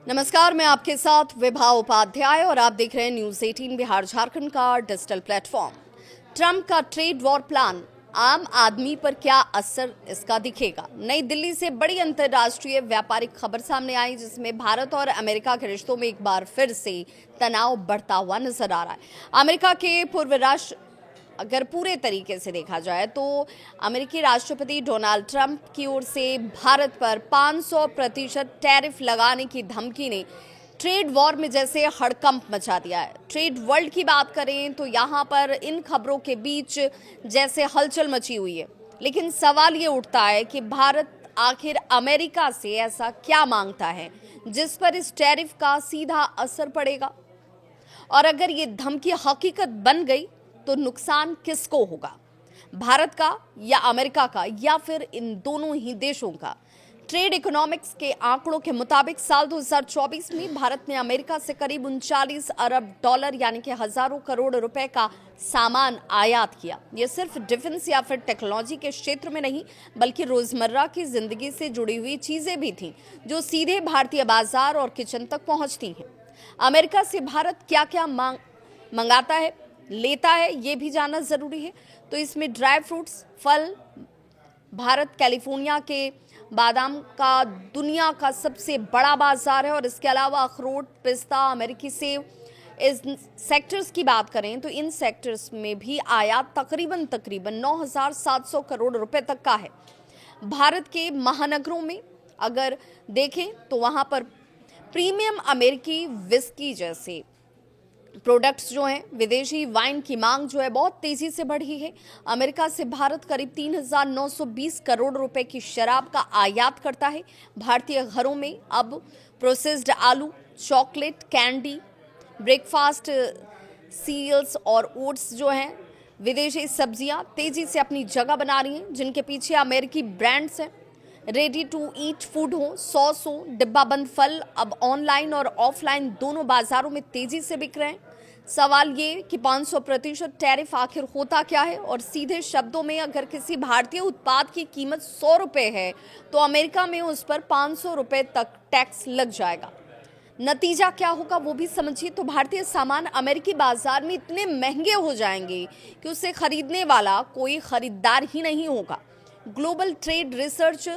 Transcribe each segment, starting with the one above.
नमस्कार, मैं आपके साथ विभा उपाध्याय और आप देख रहे हैं न्यूज 18 बिहार झारखंड का डिजिटल प्लेटफॉर्म। ट्रंप का ट्रेड वॉर प्लान आम आदमी पर क्या असर इसका दिखेगा। नई दिल्ली से बड़ी अंतर्राष्ट्रीय व्यापारिक खबर सामने आई जिसमें भारत और अमेरिका के रिश्तों में एक बार फिर से तनाव बढ़ता हुआ नजर आ रहा है। अमेरिका के पूर्व राष्ट्र अगर पूरे तरीके से देखा जाए तो अमेरिकी राष्ट्रपति डोनाल्ड ट्रंप की ओर से भारत पर 500% टैरिफ लगाने की धमकी ने ट्रेड वॉर में जैसे हड़कंप मचा दिया है। ट्रेड वर्ल्ड की बात करें तो यहाँ पर इन खबरों के बीच जैसे हलचल मची हुई है, लेकिन सवाल ये उठता है कि भारत आखिर अमेरिका से ऐसा क्या मांगता है जिस पर इस टैरिफ का सीधा असर पड़ेगा, और अगर ये धमकी हकीकत बन गई तो नुकसान किसको होगा, भारत का या अमेरिका का या फिर इन दोनों ही देशों का। ट्रेड इकोनॉमिक्स के आंकड़ों के मुताबिक साल 2024 में भारत ने अमेरिका से करीब 39 अरब डॉलर यानी कि हजारों करोड़ रुपए का सामान आयात किया। यह सिर्फ डिफेंस या फिर टेक्नोलॉजी के क्षेत्र में नहीं बल्कि रोजमर्रा की जिंदगी से जुड़ी हुई चीजें भी थीं जो सीधे भारतीय बाजार और किचन तक पहुंचती हैं। अमेरिका से भारत क्या क्या मंगाता है, लेता है, ये भी जानना जरूरी है। तो इसमें ड्राई फ्रूट्स, फल, भारत कैलिफोर्निया के बादाम का दुनिया का सबसे बड़ा बाजार है और इसके अलावा अखरोट, पिस्ता, अमेरिकी सेब, इस सेक्टर्स की बात करें तो इन सेक्टर्स में भी आयात तकरीबन 9,700 करोड़ रुपए तक का है। भारत के महानगरों में अगर देखें तो वहां पर प्रीमियम अमेरिकी विस्की जैसे प्रोडक्ट्स जो हैं, विदेशी वाइन की मांग जो है बहुत तेजी से बढ़ी है। अमेरिका से भारत करीब 3,920 करोड़ रुपए की शराब का आयात करता है। भारतीय घरों में अब प्रोसेस्ड आलू, चॉकलेट, कैंडी, ब्रेकफास्ट सीरियल्स और ओट्स जो हैं, विदेशी सब्जियां तेजी से अपनी जगह बना रही हैं जिनके पीछे अमेरिकी ब्रांड्स हैं। रेडी टू ईट फूड हो, सॉस हो, डिब्बाबंद फल अब ऑनलाइन और ऑफलाइन दोनों बाजारों में तेजी से बिक रहे हैं। सवाल ये कि 500% टैरिफ आखिर होता क्या है, और सीधे शब्दों में अगर किसी भारतीय उत्पाद की कीमत 100 रुपये है तो अमेरिका में उस पर 500 रुपये तक टैक्स लग जाएगा। नतीजा क्या होगा वो भी समझिए। तो भारतीय सामान अमेरिकी बाजार में इतने महंगे हो जाएंगे कि उसे खरीदने वाला कोई खरीदार ही नहीं होगा। ग्लोबल ट्रेड रिसर्च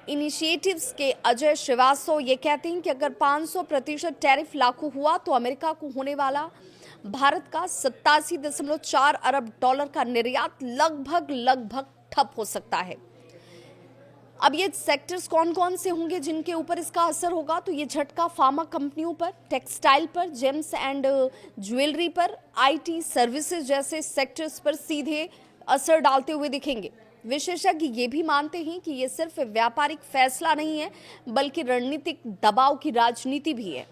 इनिशिएटिव्स के अजय श्रीवास्तव ये कहते हैं कि अगर 500% टैरिफ लागू हुआ तो अमेरिका को होने वाला भारत का 87.4 अरब डॉलर का निर्यात लगभग ठप हो सकता है। अब ये सेक्टर्स कौन कौन से होंगे जिनके ऊपर इसका असर होगा, तो ये झटका फार्मा कंपनियों पर, टेक्सटाइल पर, जेम्स एंड ज्वेलरी पर, आईटी सर्विसेज जैसे सेक्टर्स पर सीधे असर डालते हुए दिखेंगे। विशेषज्ञ ये भी मानते हैं कि ये सिर्फ व्यापारिक फैसला नहीं है बल्कि रणनीतिक दबाव की राजनीति भी है।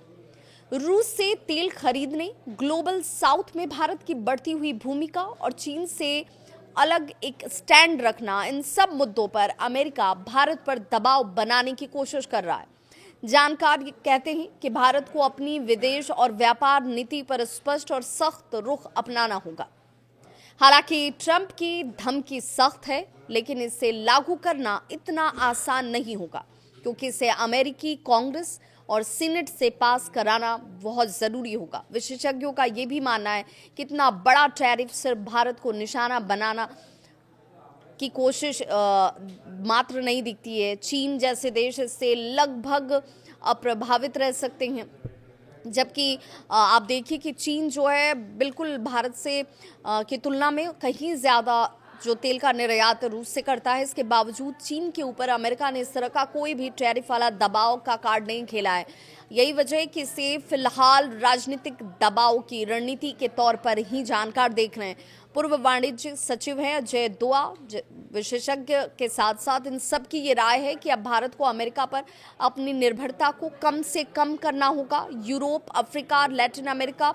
रूस से तेल खरीदने, ग्लोबल साउथ में भारत की बढ़ती हुई भूमिका और चीन से अलग एक स्टैंड रखना, इन सब मुद्दों पर अमेरिका भारत पर दबाव बनाने की कोशिश कर रहा है। जानकार कहते हैं कि भारत को अपनी विदेश और व्यापार नीति पर स्पष्ट और सख्त रुख अपनाना होगा। हालांकि ट्रंप की धमकी सख्त है लेकिन इसे लागू करना इतना आसान नहीं होगा क्योंकि इसे अमेरिकी कांग्रेस और सीनेट से पास कराना बहुत जरूरी होगा। विशेषज्ञों का यह भी मानना है कि इतना बड़ा टैरिफ सिर्फ भारत को निशाना बनाना की कोशिश मात्र नहीं दिखती है। चीन जैसे देश इससे लगभग अप्रभावित रह सकते हैं, जबकि आप देखिए कि चीन जो है बिल्कुल भारत से की तुलना में कहीं ज़्यादा जो तेल का निर्यात रूस से करता है। इसके बावजूद चीन के ऊपर अमेरिका ने इस तरह का कोई भी टैरिफ वाला दबाव का कार्ड नहीं खेला है। यही वजह है कि इसे फिलहाल राजनीतिक दबाव की रणनीति के तौर पर ही जानकार देख रहे हैं। पूर्व वाणिज्य सचिव हैं अजय दुआ। विशेषज्ञ के साथ साथ इन सब की ये राय है कि अब भारत को अमेरिका पर अपनी निर्भरता को कम से कम करना होगा। Europe, Africa, Latin America,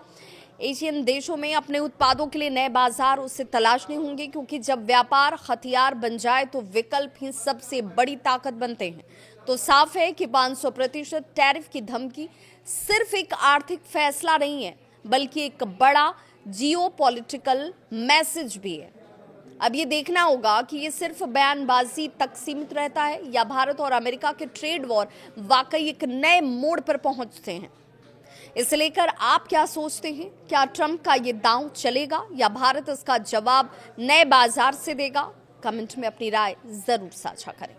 Asian देशों में अपने उत्पादों के लिए नए बाजार उसे तलाशने होंगे क्योंकि जब व्यापार हथियार बन जाए तो विकल्प ही सबसे बड़ी ताकत बनते हैं। तो साफ है कि 500% टैरिफ की धमकी सिर्फ एक आर्थिक फैसला नहीं है बल्कि एक बड़ा जियोपॉलिटिकल मैसेज भी है। अब ये देखना होगा कि ये सिर्फ बयानबाजी तक सीमित रहता है या भारत और अमेरिका के ट्रेड वॉर वाकई एक नए मोड़ पर पहुंचते हैं। इसे लेकर आप क्या सोचते हैं? क्या ट्रंप का ये दांव चलेगा या भारत इसका जवाब नए बाजार से देगा? कमेंट में अपनी राय जरूर साझा करें।